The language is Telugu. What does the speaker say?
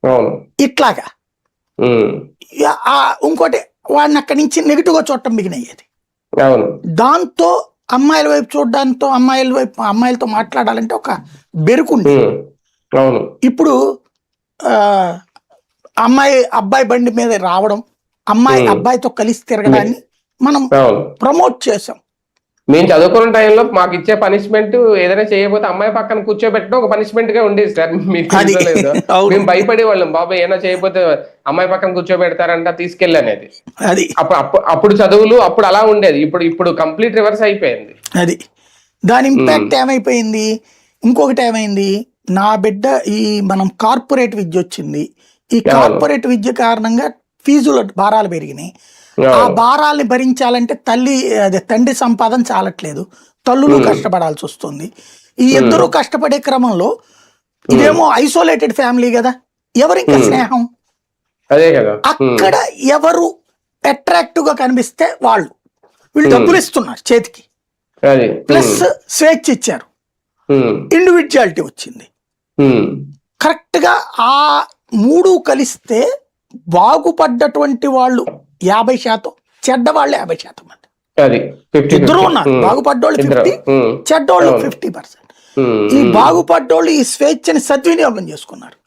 అవును. ఇట్లాగా ఉమ్. ఇంకోటి వాడిని అక్కడి నుంచి నెగిటివ్ గా చూడటం మిగినయ్యేది. అవును. దాంతో అమ్మాయిల వైపు చూడడంతో అమ్మాయిలతో మాట్లాడాలంటే ఒక బెరుకుండి. అవును. ఇప్పుడు ఆ అబ్బాయి బండి మీద రావడం, అమ్మాయి అబ్బాయితో కలిసి తిరగడాన్ని మనం అవును. ప్రమోట్ చేసాం. మేము చదువుకున్న టైంలో మాకు ఇచ్చే పనిష్మెంట్ ఏదైనా చేయకపోతే అమ్మాయి పక్కన కూర్చోబెట్టడం ఒక పనిష్మెంట్ గా ఉండేది సార్. మీకు తెలుసో లేదో మేము భయపడే వాళ్ళం, బాబాయ్ ఏమైనా చేయకపోతే అమ్మాయి పక్కన కూర్చోబెడతారంట తీసుకెళ్ళి అనేది. అది అప్పుడు చదువులు అప్పుడు అలా ఉండేది. ఇప్పుడు కంప్లీట్ రివర్స్ అయిపోయింది. అది దాని ఇంపాక్ట్ ఏమైపోయింది. ఇంకొకటి ఏమైంది, నా బిడ్డ ఈ మనం కార్పొరేట్ విద్య వచ్చింది. ఈ కార్పొరేట్ విద్య కారణంగా ఫీజుల భారాలు పెరిగినాయి. ఆ భారాల్ని భరించాలంటే తండ్రి సంపాదన చాలట్లేదు, తల్లులు కష్టపడాల్సి వస్తుంది. ఈ ఇద్దరు కష్టపడే క్రమంలో ఇదేమో ఐసోలేటెడ్ ఫ్యామిలీ కదా, ఎవరింకా స్నేహం. అదే కదా, అక్కడ ఎవరు అట్రాక్టివ్ గా కనిపిస్తే వీళ్ళు డబ్బులు ఇస్తున్నారు చేతికి, ప్లస్ స్వేచ్ఛ ఇచ్చారు, ఇండివిజువాలిటీ వచ్చింది. కరెక్ట్ గా ఆ మూడు కలిస్తే బాగుపడ్డటువంటి వాళ్ళు 50%, చెడ్డవాళ్ళు 50% మంది. ఇద్దరు ఉన్నారు, బాగుపడ్డోళ్ళు 50, చెడ్డోళ్ళు 50%. ఈ బాగుపడ్డోళ్ళు ఈ స్వేచ్ఛని సద్వినియోగం చేసుకున్నారు.